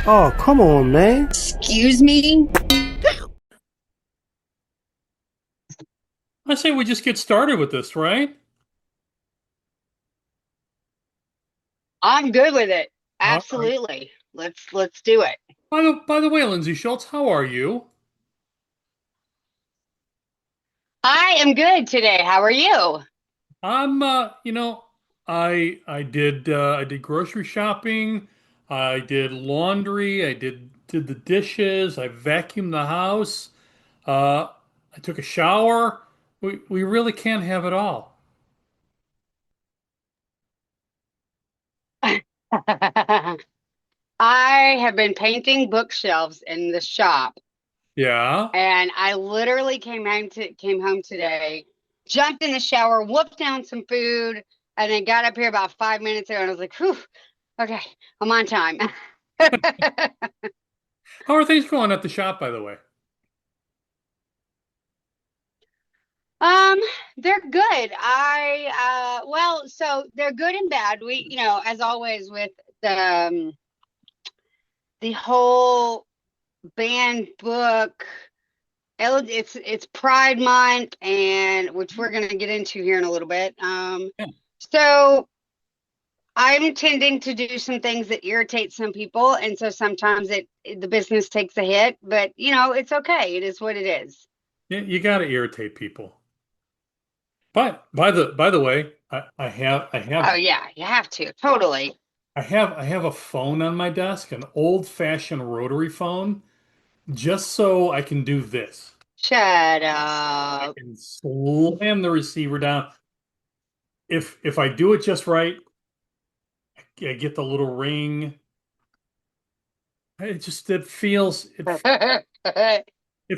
Oh, come on, man. Excuse me? I say we just get started with this, right? I'm good with it. All right. Absolutely. Let's do it. By the way, Lindsay Schultz, how are you? I am good today. How are you? I'm, I did grocery shopping, I did laundry, I did the dishes, I vacuumed the house, uh, I took a shower. We really can't have it all. I have been painting bookshelves in the shop, Yeah. and I literally came home today, jumped in the shower, whooped down some food, and then got up here about 5 minutes ago, and I was like, "Whew, okay, I'm on time." How are things going at the shop, by the way? Um, they're good. So they're good and bad. As always with the whole banned book, it's Pride Month, and which we're gonna get into here in a little bit. Yeah. So I'm tending to do some things that irritate some people, and so sometimes the business takes a hit, but it's okay. It is what it is. You got to irritate people. But by the way, I have I Oh have yeah, you have to. Totally. I have a phone on my desk, an old-fashioned rotary phone, just so I can do this. Shut I up. can slam the receiver down. If I do it just right, I get the little ring. It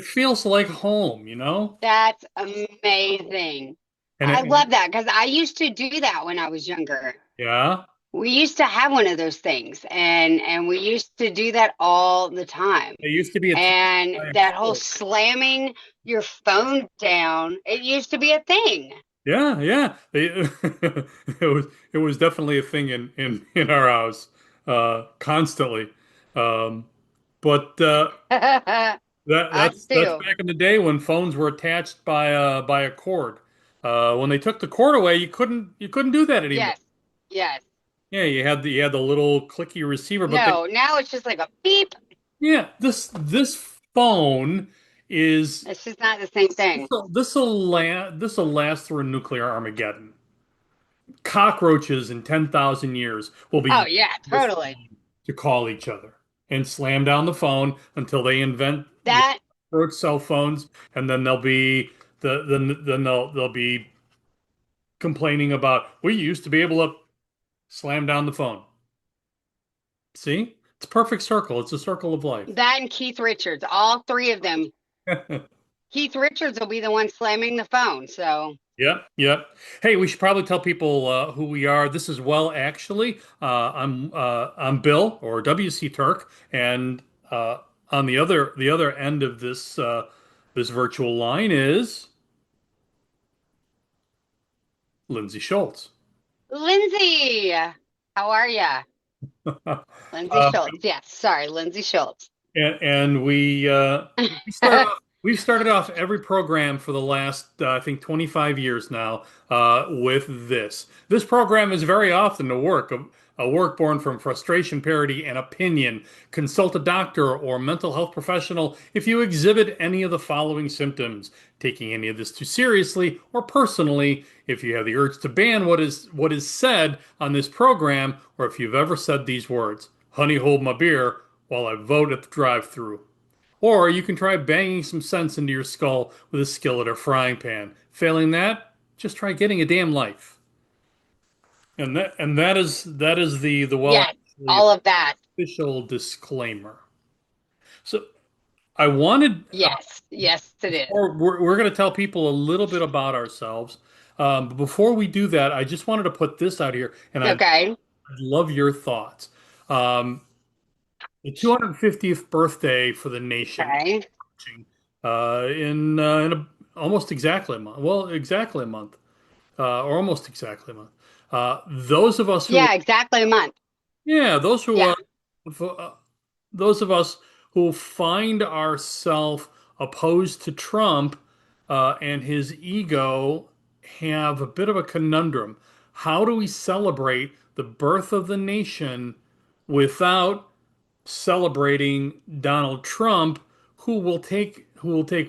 feels like home, you know? That's amazing. And I it love that because I used to do that when I was younger. yeah, We used to have one of those things, and we used to do that all the time. it used to be attached And by a that whole cord. slamming your phone down, it used to be a thing. Yeah, yeah. It was definitely a thing in our house, constantly. Um, but Us that's too. back in the day when phones were attached by a cord. When they took the cord away, you couldn't do that anymore. Yes. Yes. Yeah, you had the little clicky receiver, but No, now it's just like a beep. yeah, this phone is It's just not the same thing. this will last through a nuclear Armageddon. Cockroaches in 10,000 years will be Oh, using yeah, this totally. to call each other and slam down the phone until they invent the That cockroach cell phones, and then they'll be complaining about we used to be able to slam down the phone. See? It's a perfect circle. It's a circle of life. that and Keith Richards, all three of them. Keith Richards will be the one slamming the phone. So, Yep, yep. Hey, we should probably tell people who we are. This is Well, actually. I'm Bill or WC Turk, and on the other end of this virtual line is Lindsay Schultz. Lindsay, how are ya? Lindsay Um, Schultz. Yes, sorry, Lindsay Schultz. and we started off we've started off every program for the last I think 25 years now with this. This program is very often a work born from frustration, parody, and opinion. Consult a doctor or mental health professional if you exhibit any of the following symptoms. Taking any of this too seriously or personally, if you have the urge to ban what is said on this program, or if you've ever said these words, "Honey, hold my beer," while I vote at the drive-through. Or you can try banging some sense into your skull with a skillet or frying pan. Failing that, just try getting a damn life. And that is the well Yes, actually all of that. official disclaimer. So I wanted Yes, yes, it is. before we're going to tell people a little bit about ourselves. But before we do that, I just wanted to put this out here, and Okay. I'd love your thoughts. Um, the 250th birthday for the nation Okay. in almost exactly a month. Well, exactly a month, or almost exactly a month. Those of us who, Yeah, exactly a month. yeah, those who Yeah. those of us who find ourselves opposed to Trump and his ego have a bit of a conundrum. How do we celebrate the birth of the nation without celebrating Donald Trump, who will take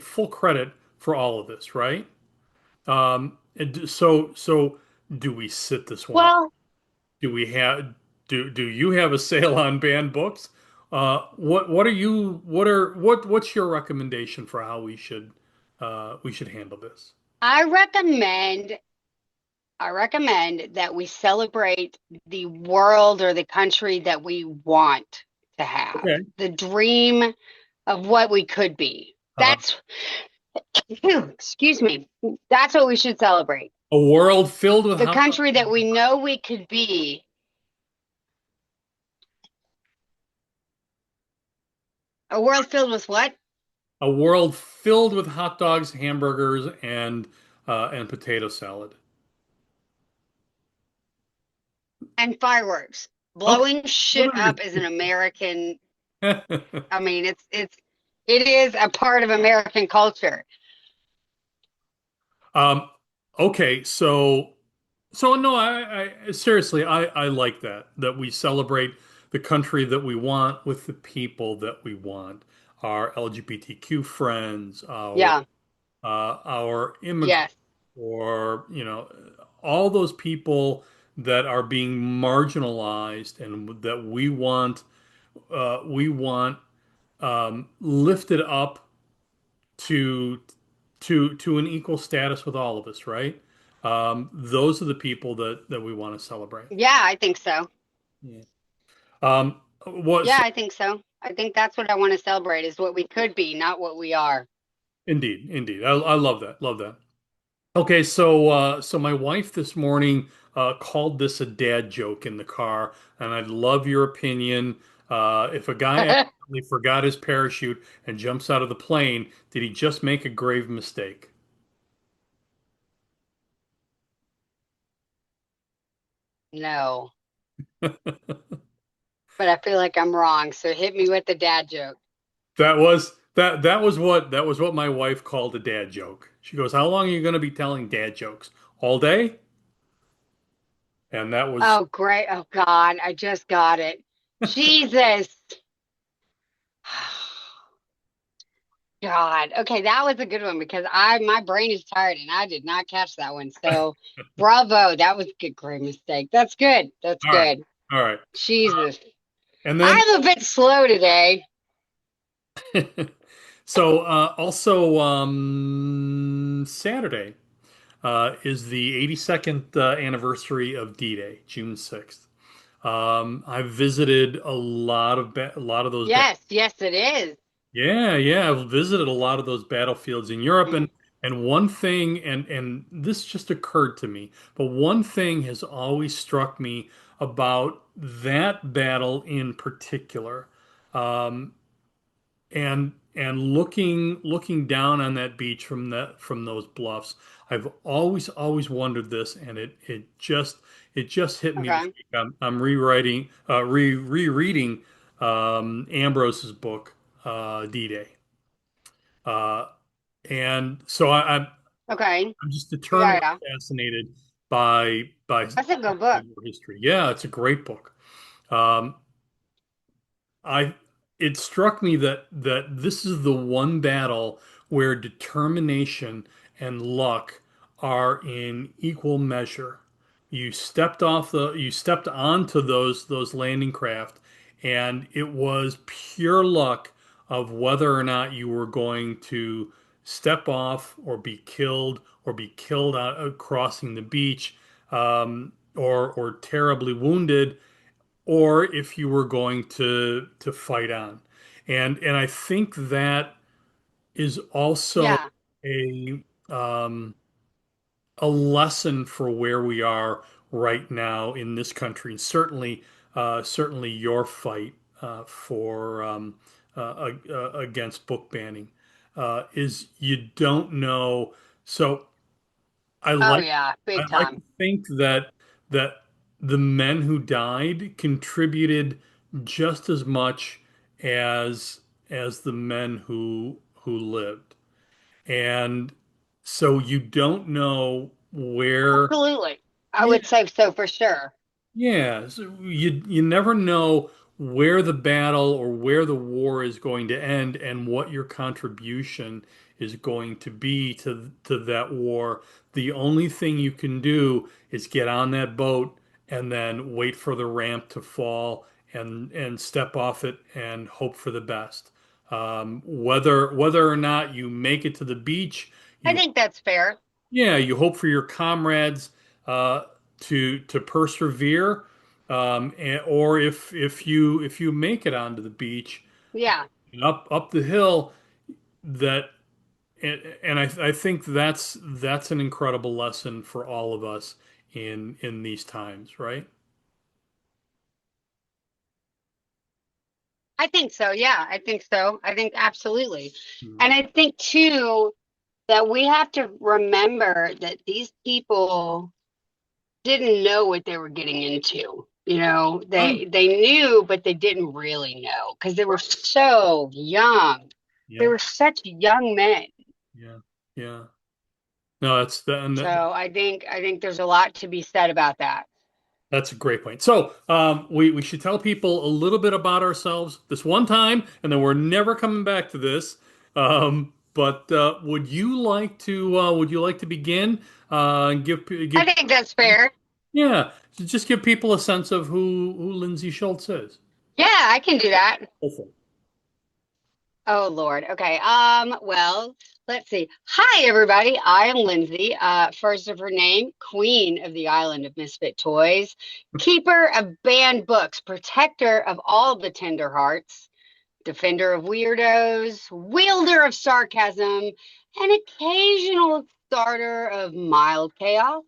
full credit for all of this, right? So do we sit this one out? Well, Do we have do you have a sale on banned books? What are you what's your recommendation for how we should handle this? I recommend I recommend that we celebrate the world or the country that we want to have, Okay. the dream of what we could be. Uh, Excuse me, that's what we should celebrate. a world filled with The hot dogs. country that we know we could be. A world filled with what? A world filled with hot dogs, hamburgers, and potato salad. And fireworks. Okay. Blowing shit Whatever. up is an American, I mean, it is a part of American culture. Um, okay, so no, I seriously, I like that we celebrate the country that we want with the people that we want, our LGBTQ friends, Yeah. our immigrants, Yes. or all those people that are being marginalized and that we want lifted up to to an equal status with all of us, right? Those are the people that we want to celebrate. Yeah, I think so. Yeah. What? Yeah, So, I think so. I think that's what I want to celebrate is what we could be, not what we are. indeed, indeed, I love that, love that. Okay, so my wife this morning called this a dad joke in the car, and I'd love your opinion. If a guy accidentally forgot his parachute and jumps out of the plane, did he just make a grave mistake? No, but I feel like I'm wrong. So hit me with the dad joke. That was what my wife called a dad joke. She goes, "How long are you going to be telling dad jokes? All day?" And that was Oh, great. Oh, God. I just got it. Jesus. God. Okay, that was a good one because my brain is tired and I did not catch that one. So bravo. That was a good, great mistake. That's good. That's all right. good. All right. Jesus. And then I'm a bit slow today. so also Saturday is the 82nd anniversary of D-Day, June 6th. I've visited a lot of those. Yes, yes, it is. Yeah, yeah, I've visited a lot of those battlefields in Europe, and one thing, and this just occurred to me, but one thing has always struck me about that battle in particular, um, and looking down on that beach from those bluffs, I've always wondered this, and it just hit me this Okay. week. I'm rewriting rereading Ambrose's book, D-Day. Uh, and so Okay. I'm just Yeah, eternally yeah. fascinated by That's a good book. war history. Yeah, it's a great book. Um, I it struck me that this is the one battle where determination and luck are in equal measure. You stepped onto those landing craft, and it was pure luck of whether or not you were going to step off or be killed out crossing the beach, or terribly wounded, or if you were going to fight on. And I think that is also Yeah. a um, a lesson for where we are right now in this country. Certainly your fight against book banning is you don't know. So I Oh, like yeah. I Big like time. to think that the men who died contributed just as much as the men who lived. And so you don't know where, Absolutely. I yeah, would say so for sure. yeah, so you never know where the battle or where the war is going to end and what your contribution is going to be to that war. The only thing you can do is get on that boat and then wait for the ramp to fall and step off it and hope for the best. Whether or not you make it to the beach, I you think that's fair. yeah, you hope for your comrades uh, to persevere, or if you make it onto the beach Yeah. and up the hill, that and I think that's an incredible lesson for all of us in these times, right? I think so. Yeah, I think so. I think absolutely. Mhm. And I think too that we have to remember that these people didn't know what they were getting into. You know, Oh, they knew, but they didn't really know because they were so young. They yeah, were such young men. yeah, yeah. No, that's the, and that, So I think there's a lot to be said about that. That's a great point. So, we should tell people a little bit about ourselves this one time, and then we're never coming back to this. But would you like to begin and I give think that's fair. yeah, just give people a sense of who Lindsay Schultz is. Yeah, I can do that. Awesome. Oh Lord. Okay. Well, let's see. Hi everybody. I am Lindsay. First of her name, Queen of the Island of Misfit Toys, keeper of banned books, protector of all the tender hearts, defender of weirdos, wielder of sarcasm, and occasional starter of mild chaos.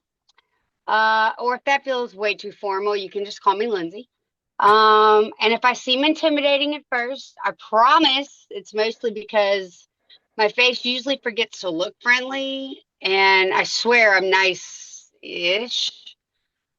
Or if that feels way too formal, you can just call me Lindsay. And if I seem intimidating at first, I promise it's mostly because my face usually forgets to look friendly, and I swear I'm nice-ish.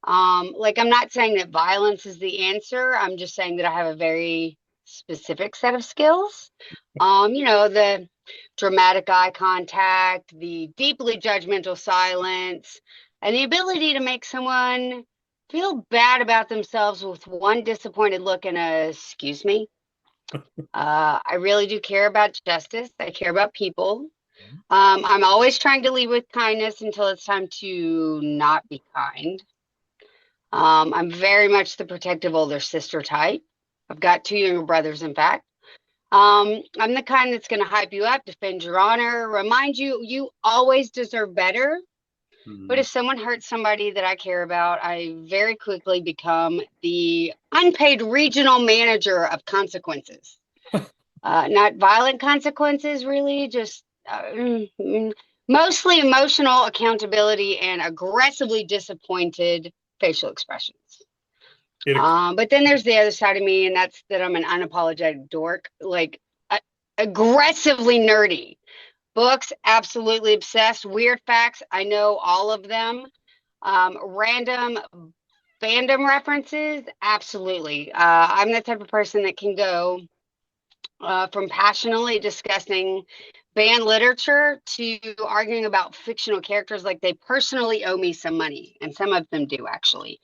Like I'm not saying that violence is the answer. I'm just saying that I have a very specific set of skills. The dramatic eye contact, the deeply judgmental silence, and the ability to make someone feel bad about themselves with one disappointed look and a excuse me. I really do care about justice. I care about people. I'm always trying to lead with kindness until it's time to not be kind. I'm very much the protective older sister type. I've got two younger brothers, in fact. I'm the kind that's going to hype you up, defend your honor, remind you you always deserve better. But Mhm. if someone hurts somebody that I care about, I very quickly become the unpaid regional manager of consequences. Not violent consequences, really, just mostly emotional accountability and aggressively disappointed facial expressions. It, But then there's the other side of me, and that's that I'm an unapologetic dork, like aggressively nerdy. Books, absolutely obsessed. Weird facts, I know all of them. Random fandom references, absolutely. I'm the type of person that can go from passionately discussing banned literature to arguing about fictional characters like they personally owe me some money, and some of them do actually.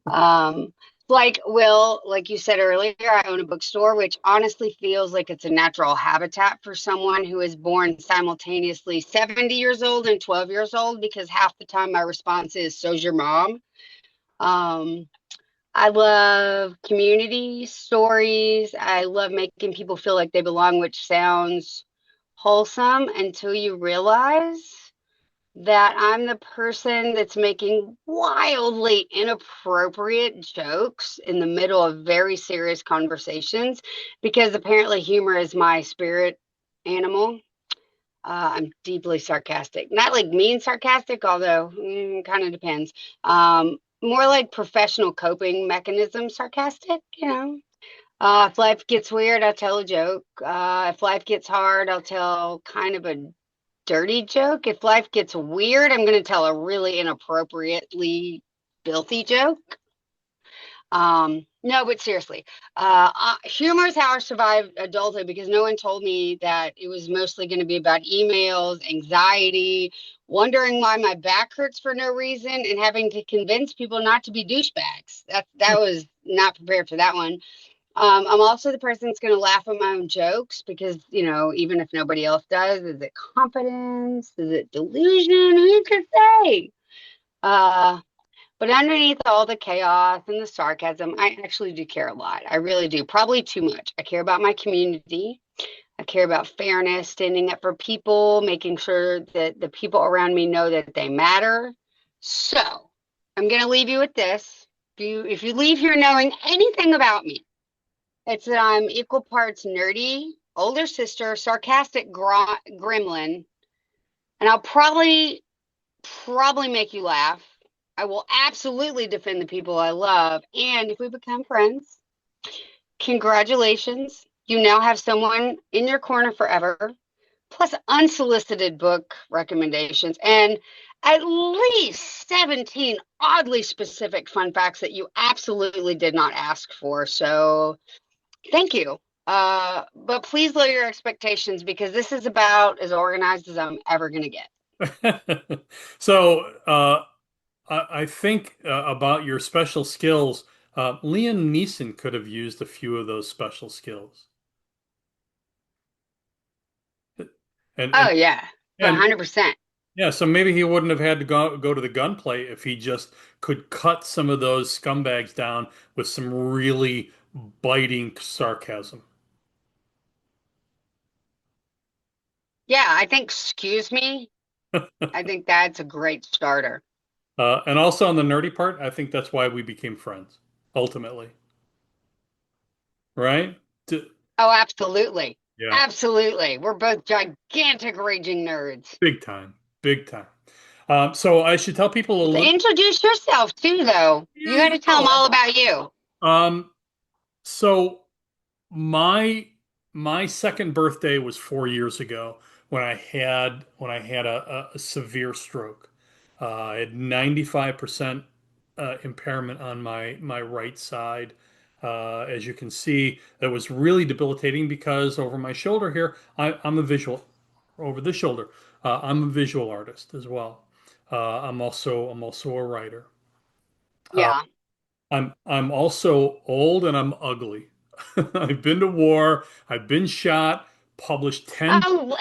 Um, like Will, like you said earlier, I own a bookstore, which honestly feels like it's a natural habitat for someone who is born simultaneously 70 years old and 12 years old, because half the time my response is, so's your mom. Um, I love community stories. I love making people feel like they belong, which sounds wholesome until you realize that I'm the person that's making wildly inappropriate jokes in the middle of very serious conversations because apparently humor is my spirit animal. I'm deeply sarcastic, not like mean sarcastic, although kind of depends. More like professional coping mechanism sarcastic, you know. If life gets weird, I'll tell a joke. If life gets hard, I'll tell kind of a dirty joke. If life gets weird, I'm going to tell a really inappropriately filthy joke. No, but seriously, humor is how I survived adulthood because no one told me that it was mostly going to be about emails, anxiety, wondering why my back hurts for no reason, and having to convince people not to be douchebags. That was not prepared for that one. I'm also the person that's going to laugh at my own jokes because, even if nobody else does, is it confidence? Is it delusion? Who could say? Uh, but underneath all the chaos and the sarcasm, I actually do care a lot. I really do. Probably too much. I care about my community. I care about fairness, standing up for people, making sure that the people around me know that they matter. So I'm going to leave you with this. If you leave here knowing anything about me, it's that I'm equal parts nerdy, older sister, sarcastic gremlin, and I'll probably make you laugh. I will absolutely defend the people I love. And if we become friends, congratulations. You now have someone in your corner forever, plus unsolicited book recommendations and at least 17 oddly specific fun facts that you absolutely did not ask for. So thank you. But please lower your expectations because this is about as organized as I'm ever going to get. So, I think about your special skills. Liam Neeson could have used a few of those special skills, and Oh, and yeah, and 100%. yeah. So maybe he wouldn't have had to go to the gunplay if he just could cut some of those scumbags down with some really biting sarcasm. Yeah, I think, excuse me, I think that's a great starter. And also on the nerdy part, I think that's why we became friends, ultimately, right? D- Oh, absolutely. yeah, Absolutely. We're both gigantic raging nerds. big time, big time. So I should tell people a So little. introduce yourself too, though. You Yeah, got you to tell them know. all about you. Um, so my my second birthday was 4 years ago when I had a severe stroke. I had 95% impairment on my right side. As you can see, that was really debilitating because over my shoulder here, I'm a visual over the shoulder. I'm a visual artist as well. I'm also a writer. Uh, Yeah. I'm also old and I'm ugly. I've been to war, I've been shot, published 10. Oh,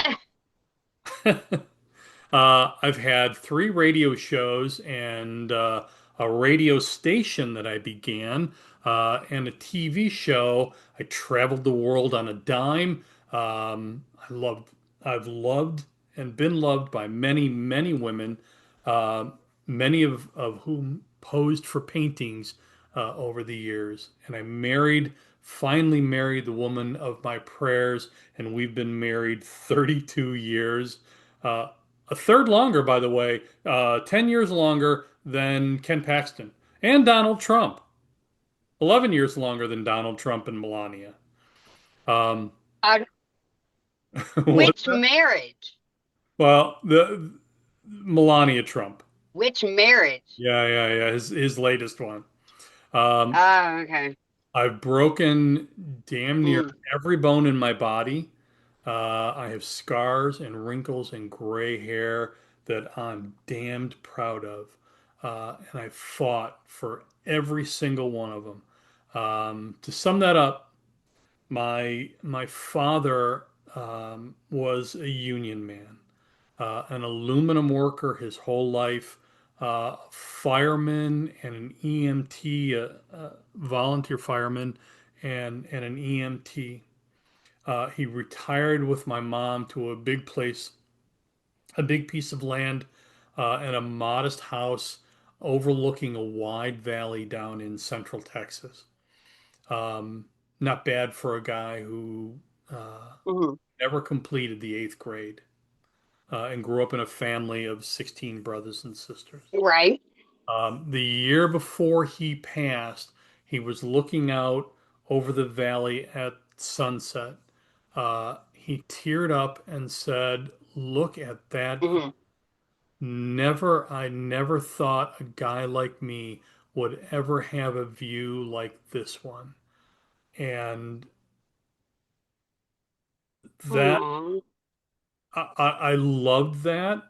I've had three radio shows and a radio station that I began, and a TV show. I traveled the world on a dime. I've loved and been loved by many, many women, uh, many of whom posed for paintings over the years. And finally married the woman of my prayers, and we've been married 32 years. Uh, a third longer, by the way, 10 years longer than Ken Paxton and Donald Trump, 11 years longer than Donald Trump and Melania. Um, uh, what? which marriage? Well, the Melania Trump. Which marriage? Yeah, yeah, yeah. His latest one. Um, Oh, okay. I've broken damn near Mm, every bone in my body. I have scars and wrinkles and gray hair that I'm damned proud of. And I fought for every single one of them. To sum that up, my father was a union man, an aluminum worker his whole life, fireman and an EMT, volunteer fireman and an EMT. He retired with my mom to a big place, a big piece of land, and a modest house overlooking a wide valley down in central Texas. Um, Not bad for a guy who mhm. never completed the eighth grade and grew up in a family of 16 brothers and sisters. Right. The year before he passed, he was looking out over the valley at sunset. He teared up and said, "Look at that view. Hmm. I never thought a guy like me would ever have a view like this one. And that Oh, I loved that,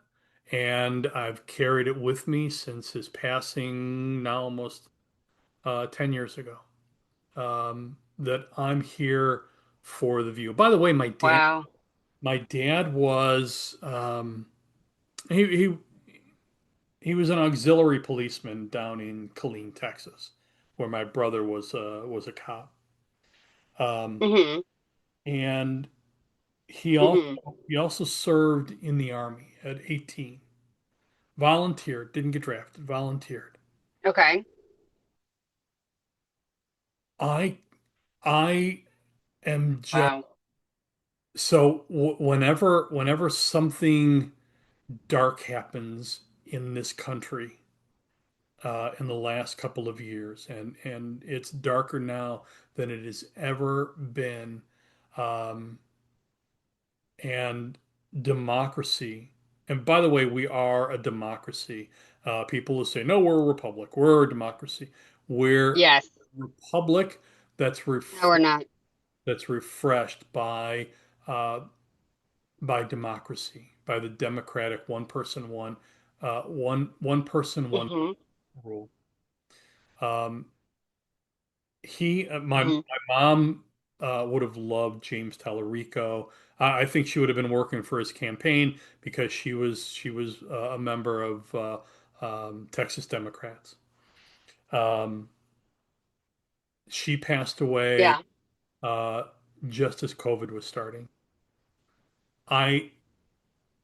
and I've carried it with me since his passing now almost 10 years ago. That I'm here for the view. By the way, wow. my dad was he he he was an auxiliary policeman down in Killeen, Texas, where my brother was a cop. Um, Hmm. and he also Hmm. he also served in the army at 18. Volunteered, didn't get drafted, volunteered. Okay. I I am just Wow. so whenever something dark happens in this country in the last couple of years, and it's darker now than it has ever been. Um, and democracy. And by the way, we are a democracy. People will say, "No, we're a republic. We're a democracy. We're a Yes. republic that's No, we're not. refreshed uh, by democracy, by the democratic one person one Hmm. rule." Um, Hmm. my mom would have loved James Tallarico. I think she would have been working for his campaign because she was a member of Texas Democrats. Um, she passed away Yeah. uh, just as COVID was starting. I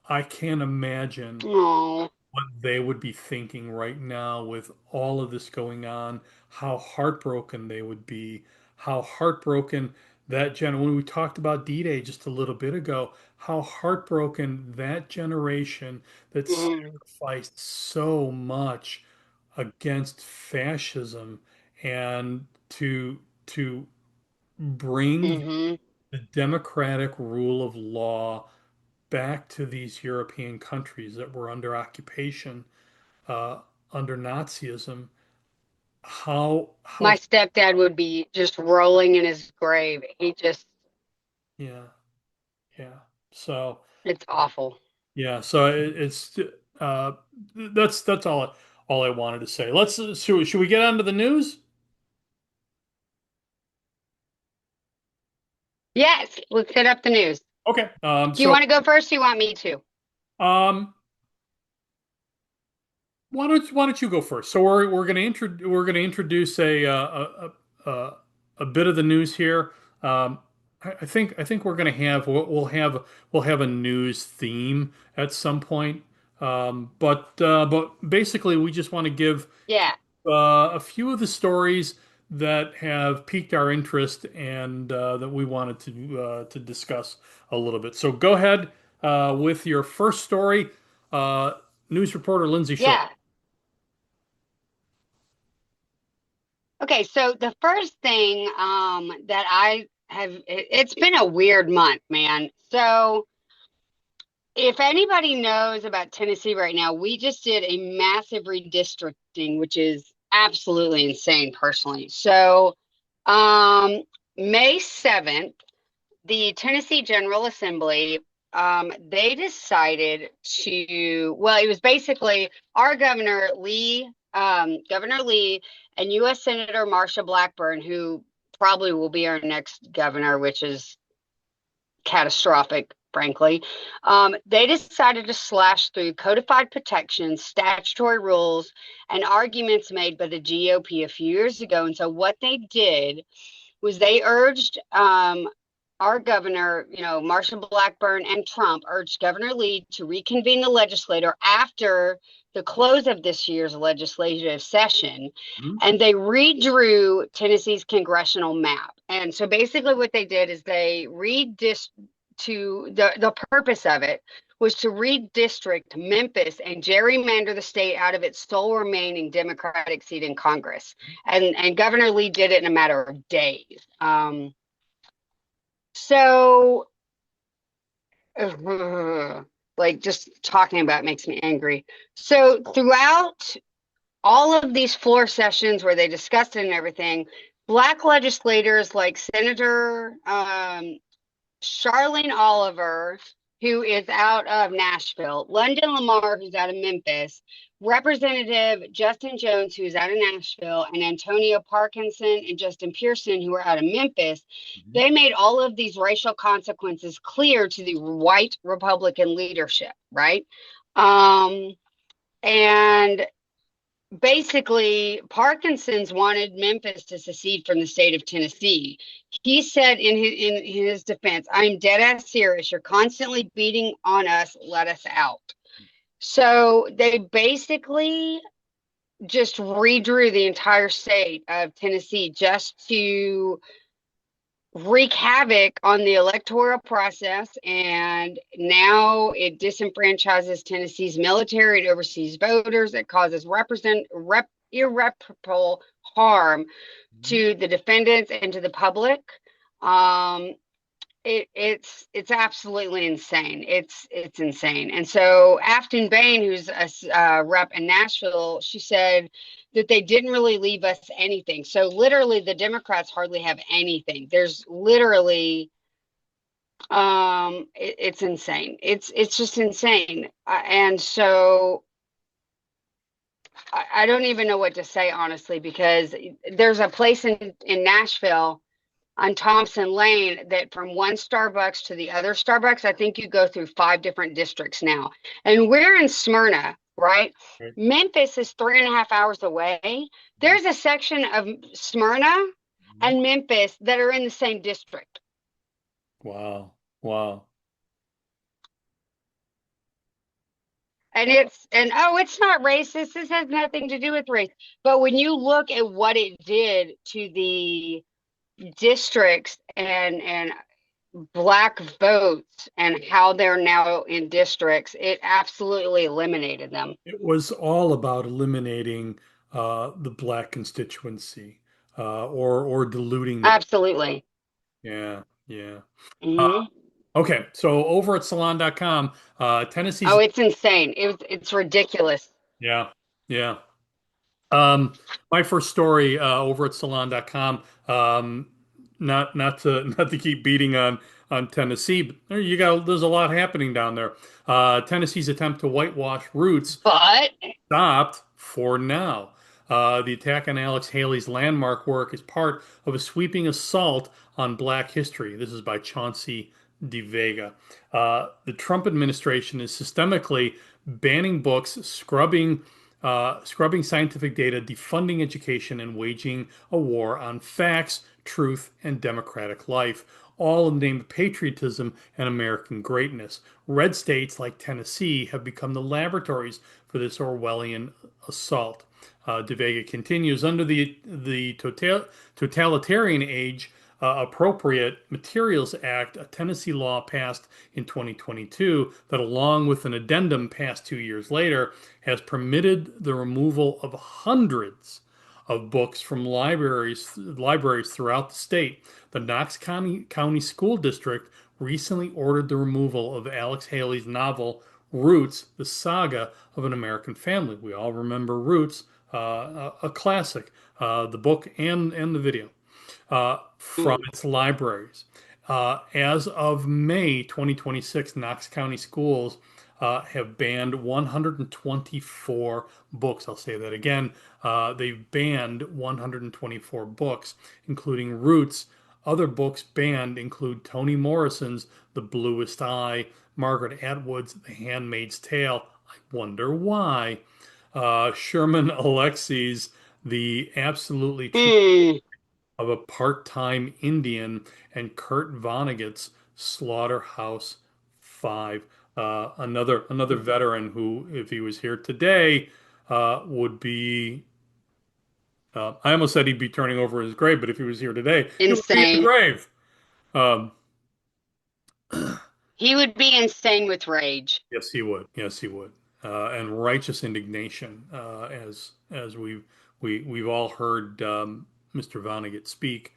I can't imagine Oh. what they would be thinking right now with all of this going on, how heartbroken they would be, how heartbroken when we talked about D-Day just a little bit ago, how heartbroken that generation that Hmm. sacrificed so much against fascism and to bring Hmm. the democratic rule of law back to these European countries that were under occupation uh, under Nazism, how My stepdad would be just rolling in his grave. He just, yeah, yeah. So it's awful. yeah, so it's uh, that's all I wanted to say. Should we get on to the news? Yes. Let's hit up the news. Okay. Do you want to go first? Or do you want me to? Um, why don't you go first? So we're gonna introduce a bit of the news here. I think we're gonna have we'll have a news theme at some point. But basically we just want to give Yeah. a few of the stories that have piqued our interest and that we wanted to discuss a little bit. So go ahead with your first story. Uh, News reporter Lindsay Shore. Yeah. Okay. So the first thing that I have, it's been a weird month, man. So if anybody knows about Tennessee right now, we just did a massive redistricting, which is absolutely insane personally. So, May 7th, the Tennessee General Assembly, they decided to, well, it was basically our Governor Lee and U.S. Senator Marsha Blackburn, who probably will be our next governor, which is catastrophic, frankly. They decided to slash through codified protections, statutory rules, and arguments made by the GOP a few years ago. And so what they did was they urged our governor, Marsha Blackburn and Trump urged Governor Lee to reconvene the legislature after the close of this year's legislative session. Hmm? And they redrew Tennessee's congressional map. And so basically what they did is they the purpose of it was to redistrict Memphis and gerrymander the state out of its sole remaining Democratic seat in Congress. And Governor Lee did it in a matter of days. So, like just talking about it makes me angry. So throughout all of these floor sessions where they discussed it and everything, black legislators like Senator Charlene Oliver, who is out of Nashville, London Lamar, who's out of Memphis, Representative Justin Jones, who's out of Nashville, and Antonio Parkinson and Justin Pearson, who are out of Memphis, Mhm. they made all of these racial consequences clear to the white Republican leadership, right? Um, and basically Parkinson's wanted Memphis to secede from the state of Tennessee. He said in his defense, "I'm dead ass serious. You're constantly beating on us. Let us out." So they basically just redrew the entire state of Tennessee just to wreak havoc on the electoral process, and now it disenfranchises Tennessee's military. It overseas voters. It causes irreparable harm Mhm. to the defendants and to the public. Um, it's absolutely insane. It's insane. And so Afton Bain, who's a rep in Nashville, she said that they didn't really leave us anything. So literally, the Democrats hardly have anything. There's literally it's insane. It's just insane. And so I don't even know what to say honestly, because there's a place in Nashville on Thompson Lane that from one Starbucks to the other Starbucks, I think you go through 5 different districts now. And we're in Smyrna, right? Right. Memphis is 3.5 hours away. Mhm. There's a section of Smyrna Mhm. and Memphis that are in the same district. Wow. Wow. And oh, it's not racist. This has nothing to do with race. But when you look at what it did to the districts and black votes and how they're now in districts, it absolutely eliminated them. It was all about eliminating the black constituency or diluting the. Absolutely. Yeah, yeah. Uh, Hmm. okay, so over at salon.com, Tennessee's. Oh, it's insane. It's ridiculous. Yeah, yeah. Um, my first story over at salon.com, not to keep beating on Tennessee, but there's a lot happening down there. Tennessee's attempt to whitewash roots But stopped for now. The attack on Alex Haley's landmark work is part of a sweeping assault on Black history. This is by Chauncey De Vega. The Trump administration is systemically banning books, scrubbing scientific data, defunding education, and waging a war on facts, truth, and democratic life, all in the name of patriotism and American greatness. Red states like Tennessee have become the laboratories for this Orwellian assault. De Vega continues under the totalitarian age Appropriate Materials Act, a Tennessee law passed in 2022 that, along with an addendum passed 2 years later, has permitted the removal of hundreds of books from libraries throughout the state. The Knox County School District recently ordered the removal of Alex Haley's novel Roots, the Saga of an American Family. We all remember Roots, a classic, the book and the video from mm, its libraries. As of May 2026, Knox County Schools have banned 124 books. I'll say that again. They've banned 124 books, including Roots. Other books banned include Toni Morrison's The Bluest Eye, Margaret Atwood's The Handmaid's Tale. I wonder why. Sherman Alexie's The Absolutely True mm, of a Part-Time Indian, and Kurt Vonnegut's Slaughterhouse Five. Another veteran who, if he was here today, would be. I almost said he'd be turning over his grave, but if he was here today, he would be in the insane. grave. Um, He would be insane with rage. yes, he would. Yes, he would. And righteous indignation, as we've all heard Mr. Vonnegut speak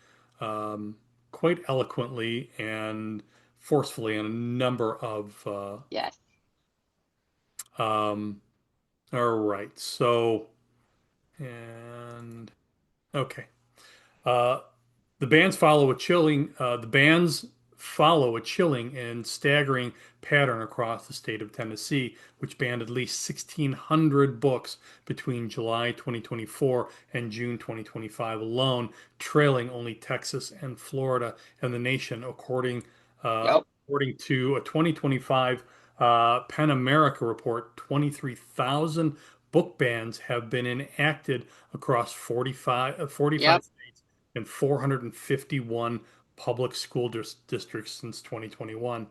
quite eloquently and forcefully on a number of. Yes. All right, so. And okay. Uh, the bands follow a chilling and staggering pattern across the state of Tennessee, which banned at least 1,600 books between July 2024 and June 2025 alone, trailing only Texas and Florida and the nation, uh, Yep. according to a 2025 Pen America report. 23,000 book bans have been enacted across 45 Yep. states and 451 public school districts since 2021.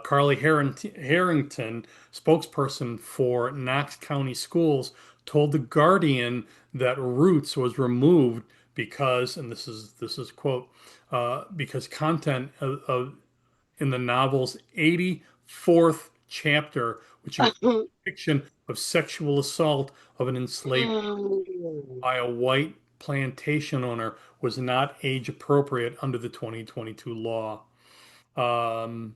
Carly Harrington, spokesperson for Knox County Schools, told The Guardian that Roots was removed because, and this is quote, because content in the novel's 84th chapter, which includes depiction of sexual assault of an enslaved by a white plantation owner, was not age appropriate under the 2022 law. Um,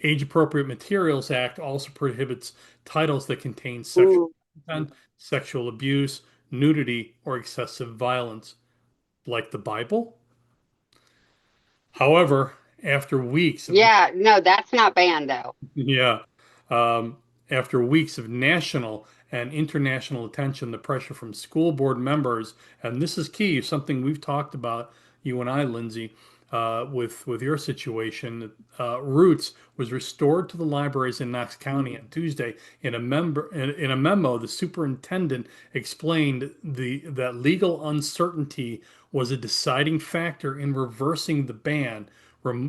Age Appropriate Materials Act also prohibits titles that contain sexual Ooh. content, sexual abuse, nudity, or excessive violence, like the Bible. However, after weeks of Yeah, no, that's not banned though. yeah. Um, After weeks of national and international attention, the pressure from school board members, and this is key, something we've talked about, you and I, Lindsay, with your situation. Roots was restored to the libraries in Knox County on Tuesday. In a memo, the superintendent explained that legal uncertainty was a deciding factor in reversing the ban.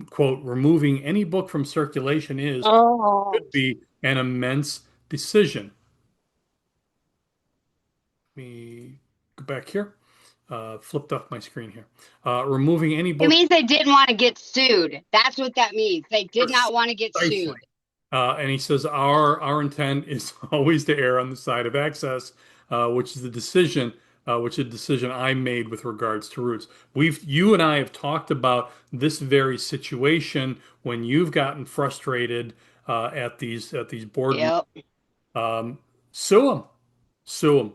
Quote, removing any book from circulation Oh. could be an immense decision. Let me go back here. Flipped off my screen here. Removing any It book means they didn't want to get sued. That's what that means. They did not want to get precisely. sued. And he says our intent is always to err on the side of access, which is a decision I made with regards to Roots. You and I have talked about this very situation when you've gotten frustrated at these board meetings. Yep. Um, Sue them, sue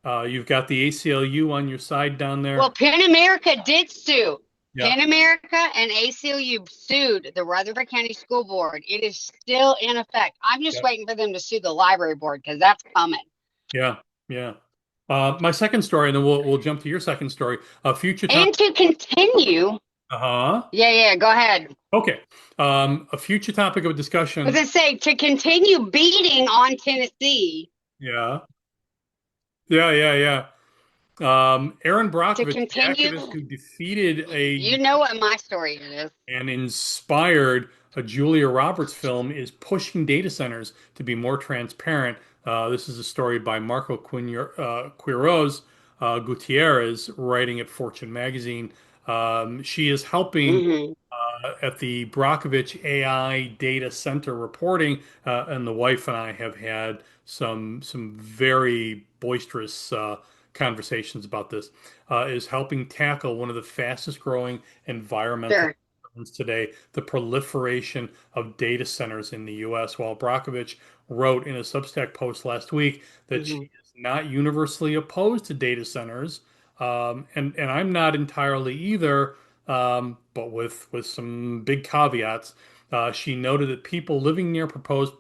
them. You've got the ACLU on your side down Well, there. PEN America did sue. Yeah, PEN America and ACLU sued the Rutherford County School Board. It is still in effect. I'm just yeah, waiting for them to sue the library board because that's coming. yeah, yeah. My second story, and then we'll jump to your second story. A future topic. And to continue, Uh-huh. yeah, go ahead. Okay. A future topic of As discussion. I say, to continue beating on Tennessee, Yeah. Yeah, yeah, yeah. Aaron to Brockovich, the continue, activist who defeated a you know what my story is. and inspired a Julia Roberts film, is pushing data centers to be more transparent. This is a story by Marco Quiroz Gutierrez, writing at Fortune magazine. She is helping Hmm. at the Brockovich AI Data Center reporting, and the wife and I have had some very boisterous conversations about this. Is helping tackle one of the fastest growing environmental Sure. concerns today, the proliferation of data centers in the U.S. While Brockovich wrote in a Substack post last week that she Hmm. is not universally opposed to data centers, and I'm not entirely either, but with some big caveats. She noted that people living near Hmm. proposed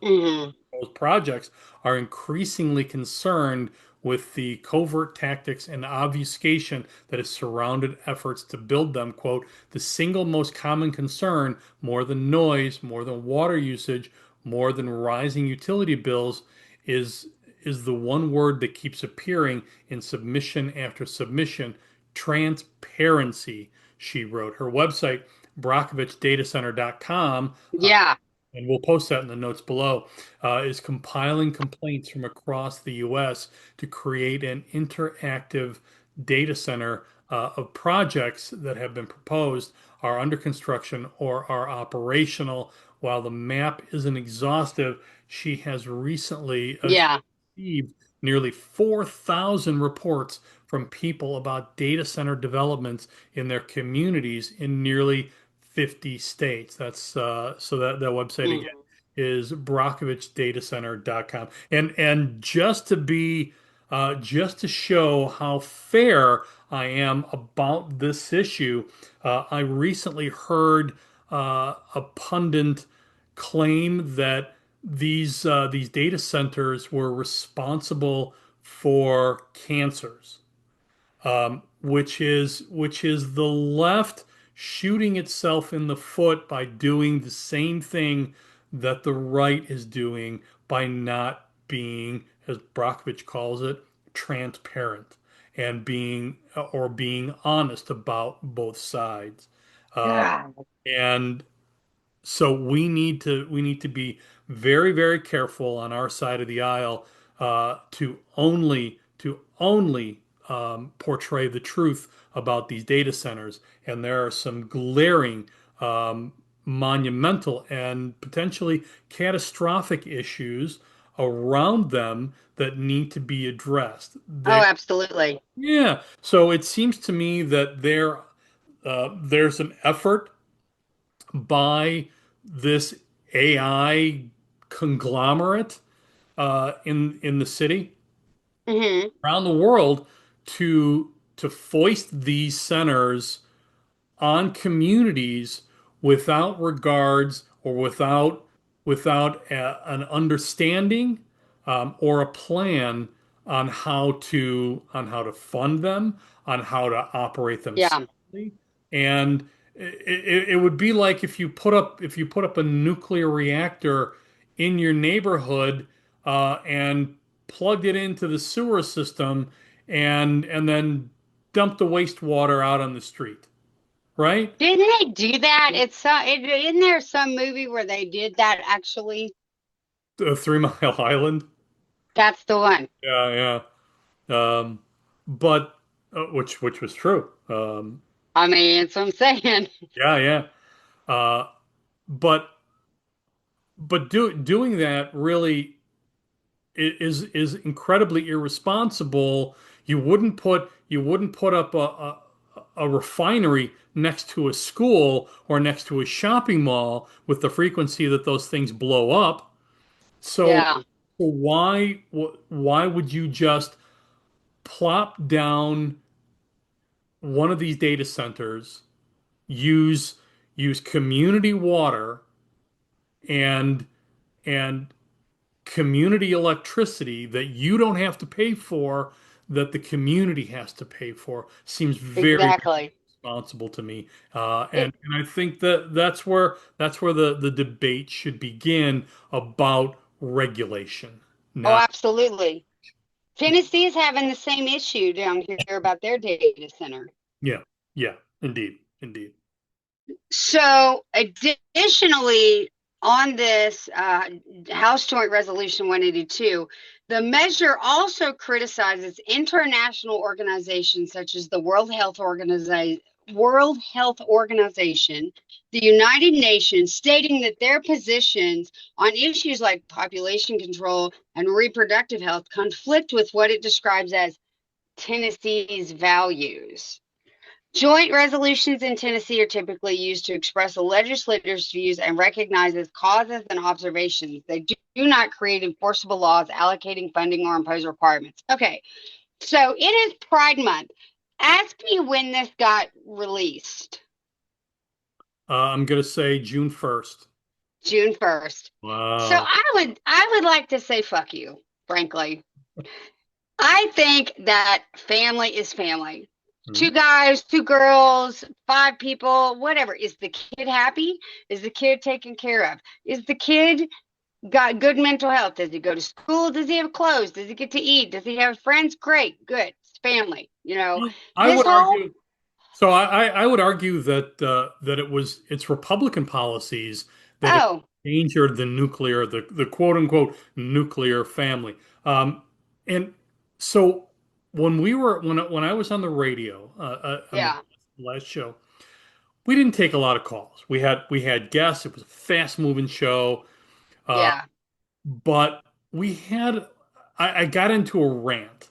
projects are increasingly concerned with the covert tactics and obfuscation that has surrounded efforts to build them. Quote, the single most common concern, more than noise, more than water usage, more than rising utility bills, is is the one word that keeps appearing in submission after submission: transparency, she wrote. Her website, brockovichdatacenter.com, Yeah. and we'll post that in the notes below, is compiling complaints from across the U.S. to create an interactive data center of projects that have been proposed, are under construction, or are operational. While the map isn't exhaustive, she has recently Yeah. received nearly 4,000 reports from people about data center developments in their communities in nearly 50 states. That's so that website again Hmm. is brockovichdatacenter.com. And just to be just to show how fair I am about this issue. I recently heard a pundit claim that these data centers were responsible for cancers, which is the left shooting itself in the foot by doing the same thing that the right is doing by not being, as Brockovich calls it, transparent and being honest about both sides. Uh, God. and so we need to be very, very careful on our side of the aisle to only portray the truth about these data centers. And there are some glaring, monumental, and potentially catastrophic issues around them that need to be addressed. Oh, absolutely. Yeah. So it seems to me that there's an effort by this AI conglomerate in the city Hmm. around the world to foist these centers on communities without regards or without an understanding or a plan on how to fund them, on how to operate them Yeah. safely. And it would be like if you put up a nuclear reactor in your neighborhood and plugged it into the sewer system and then dumped the wastewater out on the street, right? Didn't they do that? Isn't there some movie where they did that actually? The 3 Mile Island. That's the one. Yeah, yeah. But which was true. I mean, that's what I'm saying. Yeah, yeah. Uh, but doing that really is incredibly irresponsible. You wouldn't put up a refinery next to a school or next to a shopping mall with the frequency that those things blow up. So Yeah. why would you just plop down one of these data centers, use use community water and and community electricity that you don't have to pay for, that the community has to pay for? Seems very, very Exactly. responsible to me. It, And I think that that's where the debate should begin about regulation. oh, Not absolutely. Tennessee is having the same issue down here about their data center. Yeah, yeah, indeed, indeed. So, additionally, on this House Joint Resolution 182, the measure also criticizes international organizations such as the World Health Organization, the United Nations, stating that their positions on issues like population control and reproductive health conflict with what it describes as Tennessee's values. Joint resolutions in Tennessee are typically used to express a legislator's views and recognizes causes and observations. They do not create enforceable laws allocating funding or impose requirements. Okay, so it is Pride Month. Ask me when this got released. I'm gonna say June 1st. June 1st. So Wow. I would like to say fuck you, frankly. I think that family is family. Hmm. Two guys, two girls, five people, whatever. Is the kid happy? Is the kid taken care of? Is the kid got good mental health? Does he go to school? Does he have clothes? Does he get to eat? Does he have friends? Great, good. It's family. I This would whole, argue. So I would argue that it's Republican policies that have oh, endangered the quote unquote nuclear family. And so when I was on the radio on the yeah, last show, we didn't take a lot of calls. We had guests. It was a fast moving show, uh, yeah. but we had I got into a rant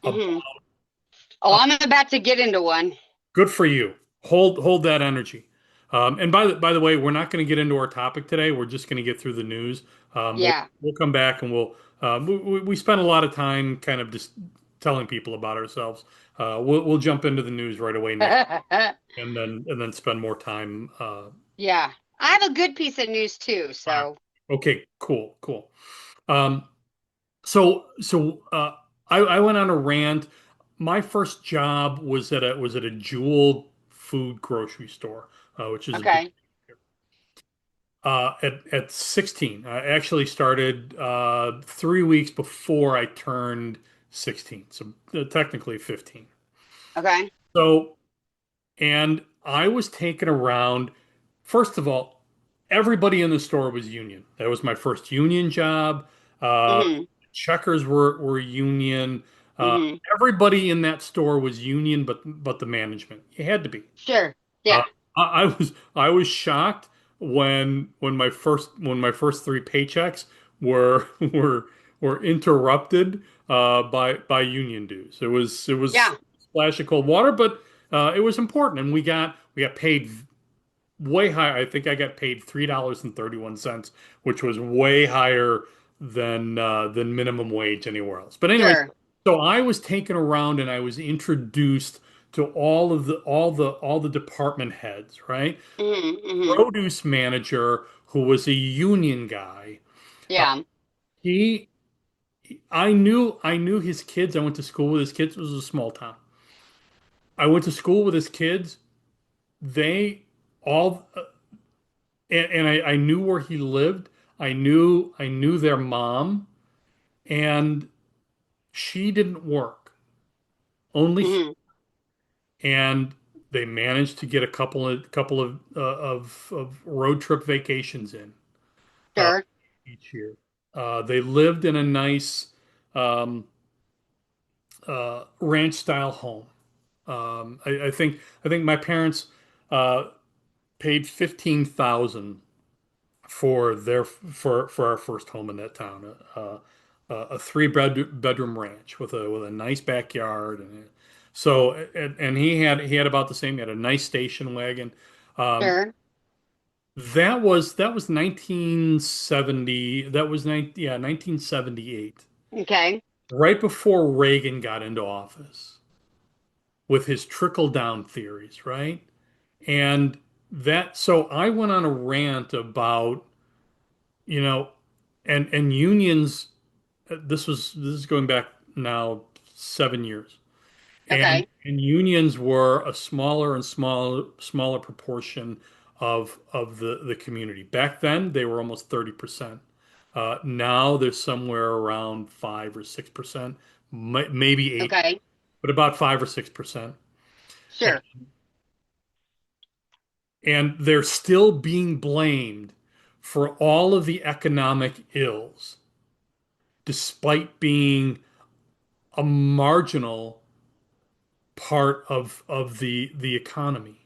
about. Hmm. Oh, I'm about to get into one. Good for you. Hold that energy. And by the way, we're not going to get into our topic today. We're just going to get through the news. We'll Yeah. we'll come back and we spend a lot of time kind of just telling people about ourselves. We'll jump into the news right away next, and then spend more time. Yeah. I have a good piece of news too. Fine. So, Okay, cool, cool. Um, so I went on a rant. My first job was at a Jewel food grocery store, which is a big. okay. At 16, I actually started 3 weeks before I turned 16, so technically 15. Okay. So, and I was taken around. First of all, everybody in the store was union. That was my first union job. Mm-hmm. Checkers were union. Uh, Mm-hmm. Everybody in that store was union, but the management. You had to be. Sure. Uh, Yeah. I was shocked when my first three paychecks were were interrupted by union dues. It was Yeah. a splash of cold water, but it was important, and we got paid way higher. I think I got paid $3.31, which was way higher than minimum wage anywhere else. But anyway, Sure. so I was taken around and I was introduced to all the department heads, right? Mm-hmm. Mm-hmm. Produce manager, who was a union guy. Uh, Yeah. he I knew his kids. I went to school with his kids. It was a small town. I went to school with his kids. They all and I knew where he lived. I knew their mom, and she didn't work. Only he, Mm-hmm. and they managed to get a couple of road trip vacations in uh, Sure. each year. They lived in a nice um, ranch style home. I think my parents uh, paid 15,000 for our first home in that town, a bedroom ranch with a nice backyard, and he had about the same. He had a nice station wagon. Um, Sure. that was 1970. That was 1978, Okay. right before Reagan got into office with his trickle down theories, right? And so I went on a rant about, you know, and unions. This is going back now 7 years, and Okay. unions were a smaller and smaller proportion of the community. Back then, they were almost 30%. Now they're somewhere around 5 or 6%, maybe 8, Okay. but about 5 or 6%. And, Sure. and they're still being blamed for all of the economic ills, despite being a marginal part of the economy.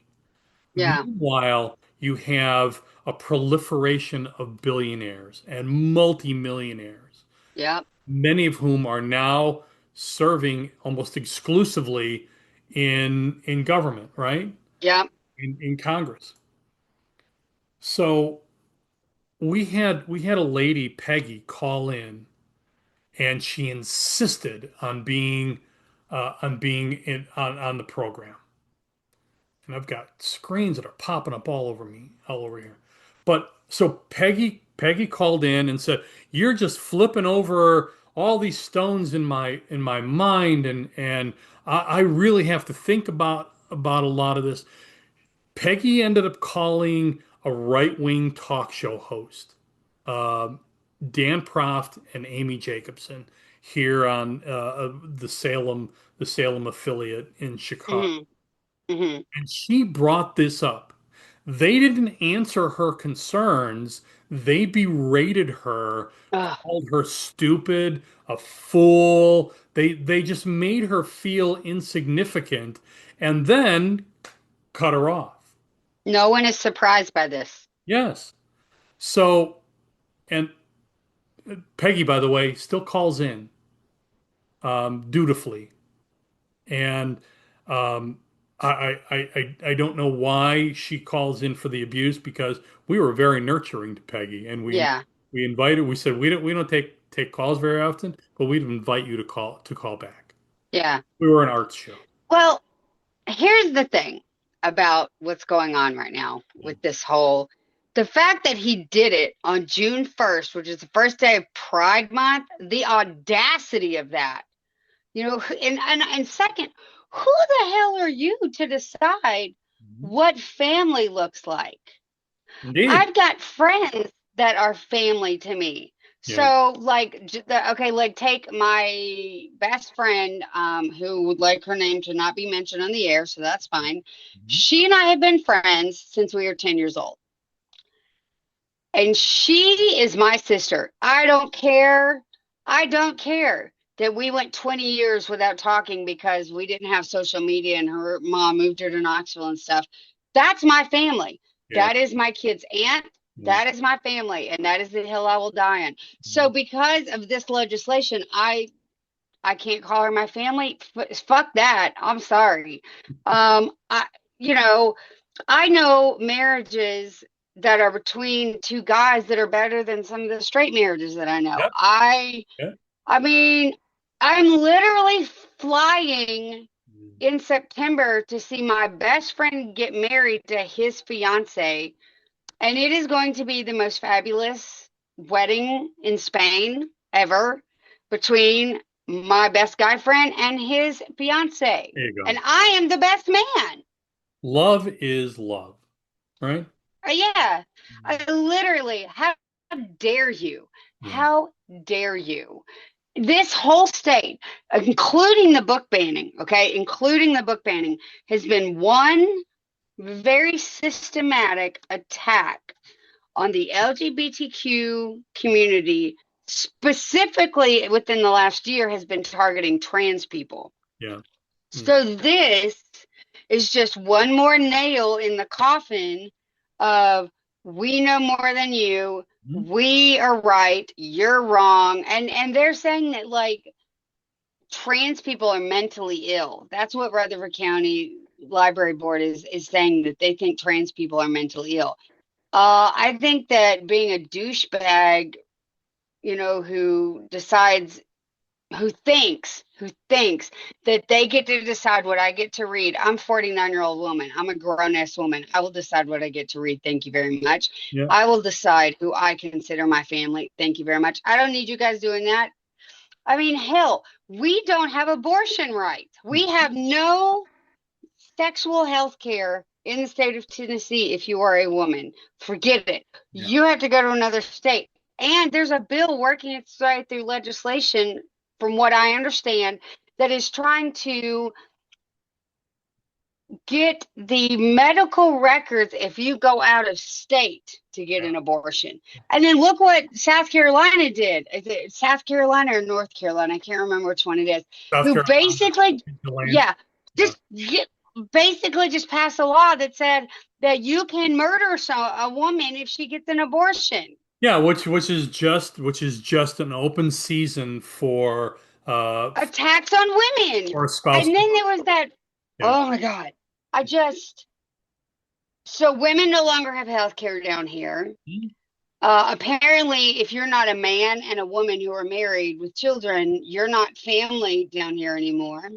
Yeah. Meanwhile, you have a proliferation of billionaires and multimillionaires, Yep. many of whom are now serving almost exclusively in government, right? Yep. In Congress. So we had a lady, Peggy, call in, and she insisted on being on the program. And I've got screens that are popping up all over here. But so Peggy called in and said, "You're just flipping over all these stones in my mind, and I really have to think about a lot of this." Peggy ended up calling a right-wing talk show host, um, Dan Proft and Amy Jacobson, here on the Salem affiliate in Chicago. Mm-hmm. Mm-hmm. And she brought this up. They didn't answer her concerns. They berated her, Ugh. called her stupid, a fool. They just made her feel insignificant and then cut her off. No one is surprised by this. Yes. So, and Peggy, by the way, still calls in dutifully. And um, I don't know why she calls in for the abuse, because we were very nurturing to Peggy, and we Yeah. we invited. We said we don't take calls very often, but we'd invite you to call back. Yeah. We were an arts show. Well, here's the thing about what's going on right now Yeah. with this whole the fact that he did it on June 1st, which is the first day of Pride Month, the audacity of that. And second, who the hell are you to decide Mhm. what family looks like? Indeed. I've got friends that are family to me. Yeah. So, like, okay, like take my best friend, who would like her name to not be mentioned on the air, so that's fine. Mhm. She and I have been friends since we were 10 years old, and she is my sister. I don't care. I don't care that we went 20 years without talking because we didn't have social media and her mom moved her to Knoxville and stuff. That's my family. Yeah. That is my kid's aunt. Yeah. That is my family, and that is the hill I will die on. So, because of this legislation, I can't call her my family. Fuck that. I'm sorry. I you know I know marriages that are between two guys that are better than some of the straight marriages that I know. Yep. Yeah. I mean, I'm literally flying Mhm. in September to see my best friend get married to his fiance, and it is going to be the most fabulous wedding in Spain ever between my best guy friend and his fiance. There you And go. I am the best man. Love is love, right? Yeah, I literally, how dare you? Yeah. How dare you? This whole state, including the book banning, okay, including the book banning, has been one very systematic attack on the LGBTQ community, specifically within the last year, has been targeting trans people. Yeah. Mm. So this is just one more nail in the coffin of we know more than you. Mhm. We are right, you're wrong. And they're saying that like trans people are mentally ill. That's what Rutherford County Library Board is saying, that they think trans people are mentally ill. I think that being a douchebag, who decides, who thinks that they get to decide what I get to read. I'm a 49-year-old woman. I'm a grown-ass woman. I will decide what I get to read. Thank you very much. Yeah. I will decide who I consider my family. Thank you very much. I don't need you guys doing that. I mean, hell, we don't have abortion rights. We have no sexual health care in the state of Tennessee if you are a woman. Forget it. Yeah. You have to go to another state. And there's a bill working its way through legislation, from what I understand, that is trying to get the medical records if you go out of state to get Yeah. an abortion. And then look what South Carolina did. Is it South Carolina or North Carolina? I can't remember which one it is. South Who Carolina, basically, Deland. yeah, Yeah. just get, basically just passed a law that said that you can murder a woman if she gets an abortion. Yeah, which is just an open season Attacks on women. for spouse. And then there was that, Yeah. oh my God. I just, so women no longer have health care down here. Mhm. Apparently, if you're not a man and a woman who are married with children, you're not family down here anymore,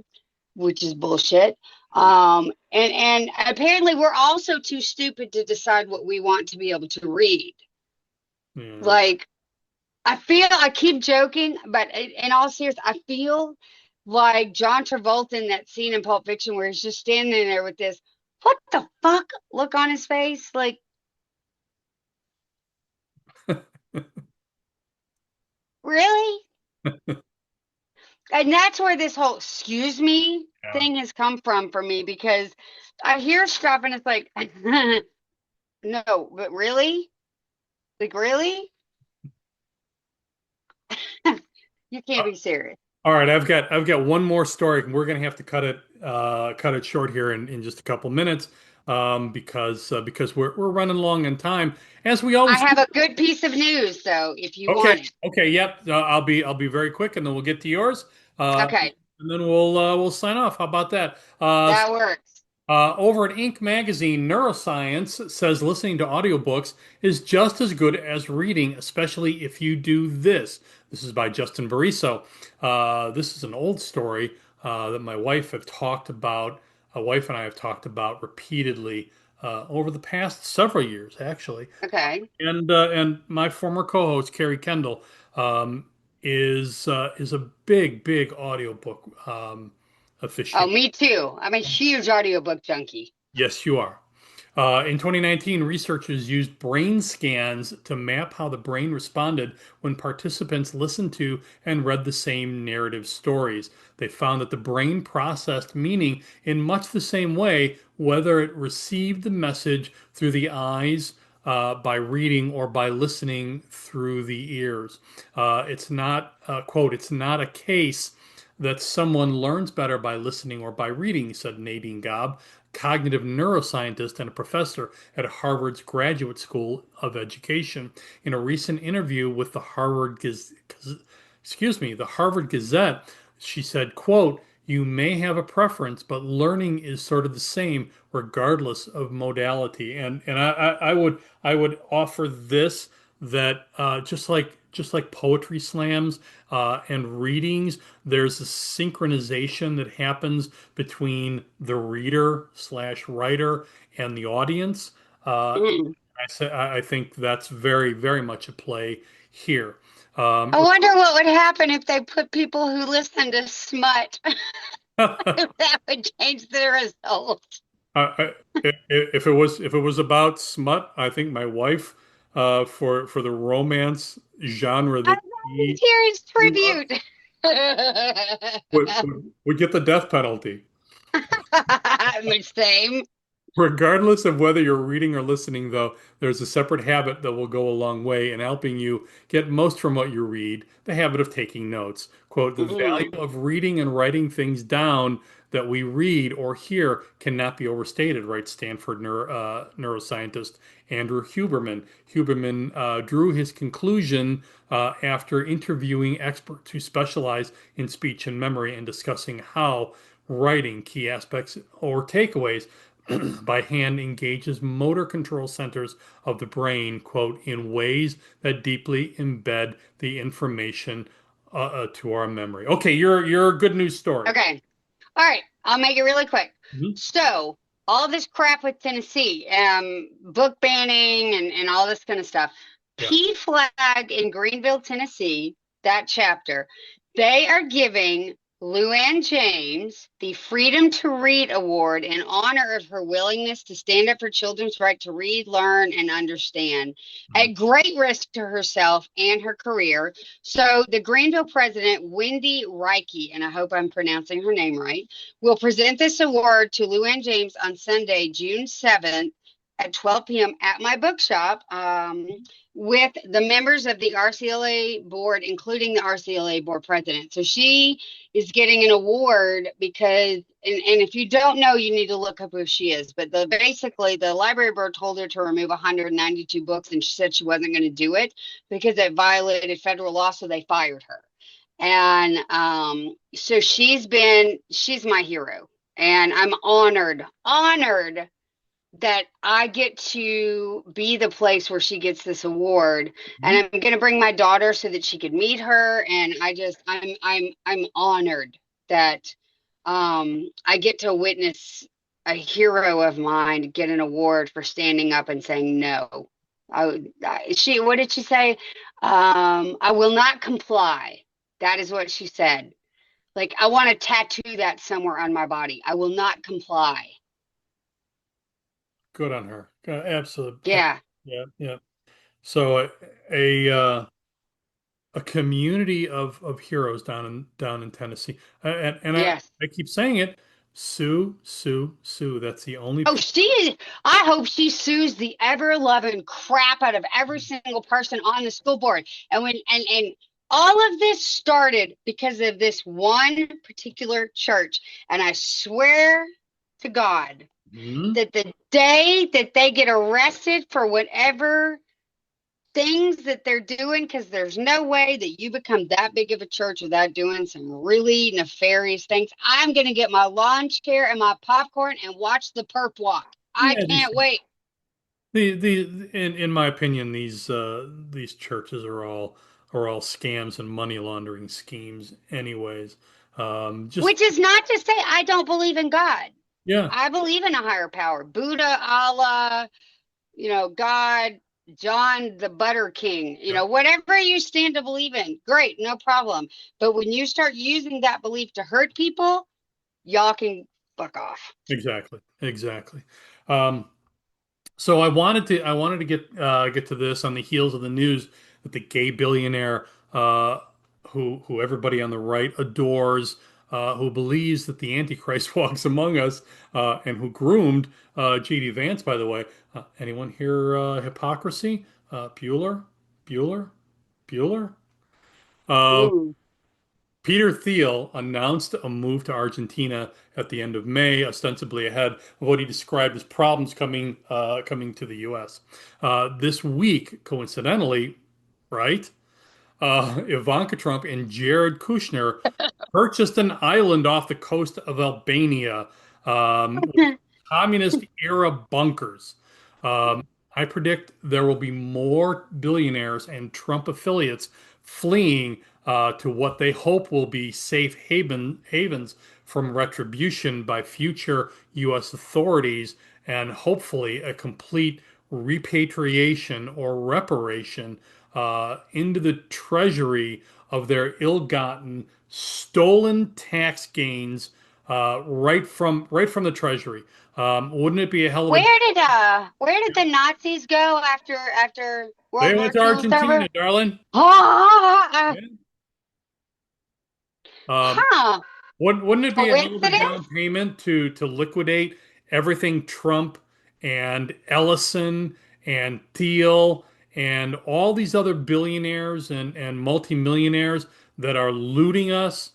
which is bullshit. And apparently, we're also too stupid to decide what we want to be able to read. Yeah. Like, I keep joking, but in all seriousness, I feel like John Travolta in that scene in Pulp Fiction where he's just standing there with this "what the fuck" look on his face. Like, really? And that's where this whole "excuse me" Yeah. thing has come from for me, because I hear stuff and it's like, no, but really? Like, really? You can't be serious. All right, I've got one more story. We're gonna have to cut it short here in just a couple minutes, because we're running long on time, as we I always do. have a good piece of news, though, if you Okay, want it. okay, yep. I'll be very quick, and then we'll get to yours. Okay, And then we'll sign off. How about that? that works. Over at Inc. magazine, Neuroscience says listening to audiobooks is just as good as reading, especially if you do this. This is by Justin Bariso. This is an old story that my wife have talked about. A wife and I have talked about repeatedly over the past several years, actually. Okay. And my former co-host Carrie Kendall um, is a big audiobook Oh, aficionado. me too. I'm a huge audiobook junkie. Yes, you are. In 2019, researchers used brain scans to map how the brain responded when participants listened to and read the same narrative stories. They found that the brain processed meaning in much the same way, whether it received the message through the eyes, by reading, or by listening through the ears. It's not, quote, it's not a case that someone learns better by listening or by reading, said Nadine Gobb, cognitive neuroscientist and a professor at Harvard's Graduate School of Education. In a recent interview with the Harvard Gazette, she said, quote, "You may have a preference, but learning is sort of the same regardless of modality." And I would offer this, that just like poetry slams and readings, there's a synchronization that happens between the reader slash writer and the audience. Uh, Mm. I think that's very much a play here. I wonder what would happen if they put people who listen to smut. That would change the results. If it was about smut, I think my wife, for the romance genre I that she volunteer loves, tribute. would get the death penalty. Same. Regardless of whether you're reading or listening, though, there's a separate habit that will go a long way in helping you get most from what you read, the habit of taking notes. Quote, "The value Mm. of reading and writing things down that we read or hear cannot be overstated," writes Stanford neuroscientist Andrew Huberman. Huberman drew his conclusion after interviewing experts who specialize in speech and memory and discussing how writing key aspects or takeaways by hand engages motor control centers of the brain, quote, "in ways that deeply embed the information to our memory." Okay, your good news story. Okay. All right. I'll make it really quick. Mhm. So, all this crap with Tennessee, book banning and all this kind of stuff. Yeah. P Flag in Greenville, Tennessee, that chapter, they are giving Luann James the Freedom to Read Award in honor of her willingness to stand up for children's right to read, learn, and understand Mhm. at great risk to herself and her career. So, the Greenville president, Wendy Reiki, and I hope I'm pronouncing her name right, will present this award to Luann James on Sunday, June 7th at 12 p.m. at my bookshop, with the members of the RCLA board, including the RCLA board president. So she is getting an award because, and if you don't know, you need to look up who she is. But basically, the library board told her to remove 192 books, and she said she wasn't going to do it because it violated federal law, so they fired her. And so she's my hero. And I'm honored that I get to be the place where she gets this award. And I'm going to bring my daughter so that she could meet her. And I'm honored that I get to witness a hero of mine get an award for standing up and saying no. What did she say? I will not comply. That is what she said. Like, I want to tattoo that somewhere on my body. I will not comply. Good on her. Absolutely. Yeah. Yeah, yeah. So a community of heroes down in Tennessee. And Yes. I keep saying it, Sue, Sue, Sue. That's the only Oh, person. I hope she sues the ever loving crap out of every single person on the school board. And all of this started because of this one particular church. And I swear to God Mhm. that the day that they get arrested for whatever things that they're doing, because there's no way that you become that big of a church without doing some really nefarious things. I'm going to get my lawn chair and my popcorn and watch the perp walk. I Yeah, can't wait. in my opinion, these churches are all scams and money laundering schemes, anyways. Just Which is not to say I don't believe in God. yeah, I believe in a higher power, Buddha, Allah, God, John the Butter King, yeah, whatever you stand to believe in, great, no problem. But when you start using that belief to hurt people, y'all can fuck off. exactly, exactly. Um, So I wanted to get to this on the heels of the news that the gay billionaire who everybody on the right adores, who believes that the Antichrist walks among us, and who groomed J.D. Vance, by the way. Anyone hear hypocrisy? Bueller, Bueller. Uh, Ooh, Peter Thiel announced a move to Argentina at the end of May, ostensibly ahead of what he described as problems coming to the U.S. This week, coincidentally, right? Ivanka Trump and Jared Kushner purchased an island off the coast of Albania, with communist era bunkers. Um, I predict there will be more billionaires and Trump affiliates fleeing to what they hope will be safe havens from retribution by future U.S. authorities, and hopefully a complete repatriation or reparation into the treasury of their ill-gotten, stolen tax gains, right from the treasury. Wouldn't it be a hell of a where did the Nazis go after They World went War to II was over? Argentina, darling? Ah, Yeah. Um, huh. wouldn't it be a hell of a down Coincidence? payment to liquidate everything Trump and Ellison and Thiel and all these other billionaires and multimillionaires that are looting us?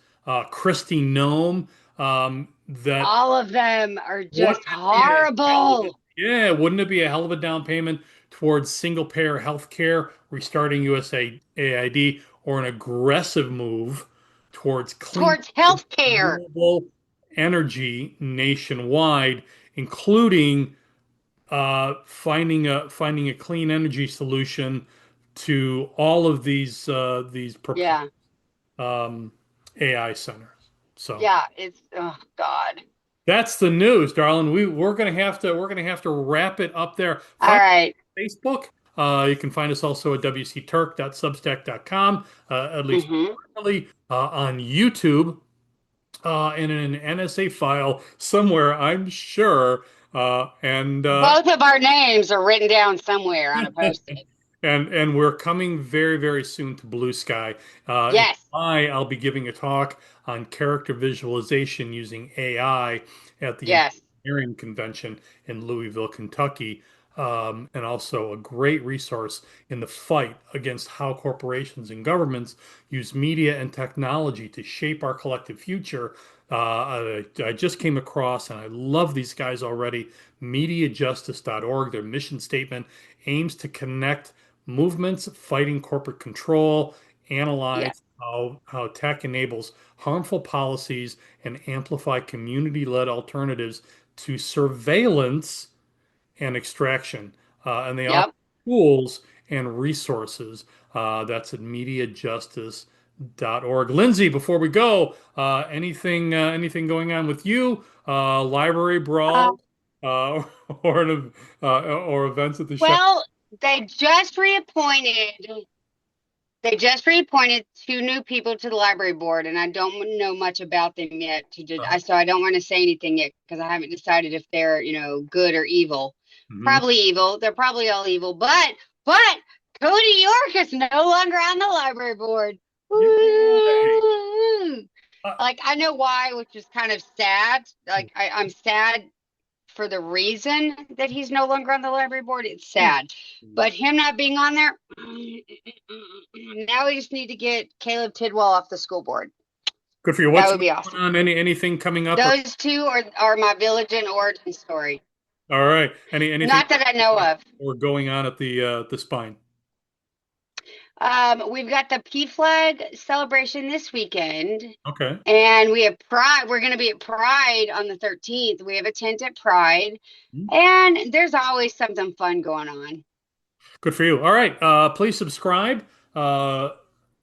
Christy Nome, that All of them are wouldn't just it be a hell of a horrible. yeah, wouldn't it be a hell of a down payment towards single payer health care, restarting USAID, or an aggressive move towards clean Towards health care. renewable energy nationwide, including finding a clean energy solution to all of these proposed Yeah. AI centers. So. Yeah. It's, oh, God. That's the news, darling. We're gonna have to wrap it up there. All Find us right. on Facebook. You can find us also at wcturk.substack.com, at least Mm-hmm. currently, on YouTube, and in an NSA file somewhere, I'm sure. And Both of our names are written down somewhere on a post-it. and we're coming very, very soon to Blue Sky. In Yes. July, I'll be giving a talk on character visualization using AI at the Yes. Engineering Convention in Louisville, Kentucky. And also a great resource in the fight against how corporations and governments use media and technology to shape our collective future. I just came across, and I love these guys already, MediaJustice.org. Their mission statement aims to connect movements fighting corporate control, Yeah. analyze how tech enables harmful policies, and amplify community-led alternatives to surveillance and extraction. And they offer Yep. tools and resources. That's at MediaJustice.org. Lindsay, before we go, anything going on with you? Library Uh, brawl, uh, or events at the shop? well, they just reappointed. They just reappointed two new people to the library board, and I don't know much about them yet. So I don't want to say anything yet because I haven't decided if they're, good or evil. Mhm. Probably evil. They're probably all evil. But Cody York is no longer on the library board. Yay! Woo! Uh, Like I know why, which is kind of sad. Like I'm sad for the reason that he's no longer on the library board. It's sad. But him not being on there, now we just need to get Caleb Tidwell off the school board. Good for you. That What's would be going awesome. on? Anything coming up? Those two are my village and origin story. All right. Anything Not that I know of. or going on at the spine? We've got the P Flag celebration this weekend, Okay. and we have Pride. We're going to be at Pride on the 13th. We have a tent at Pride, and there's always something fun going on. Good for you. All right. Please subscribe. Uh,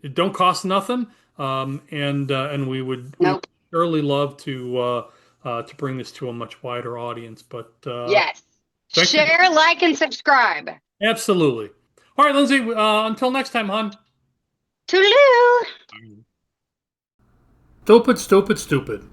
it don't cost nothing. And we would Nope. surely love to bring this to a much wider audience. But Yes. thanks for Share, like, and subscribe. absolutely. All right, Lindsay. Until next time, hon. Toodaloo. Stupid, stupid, stupid.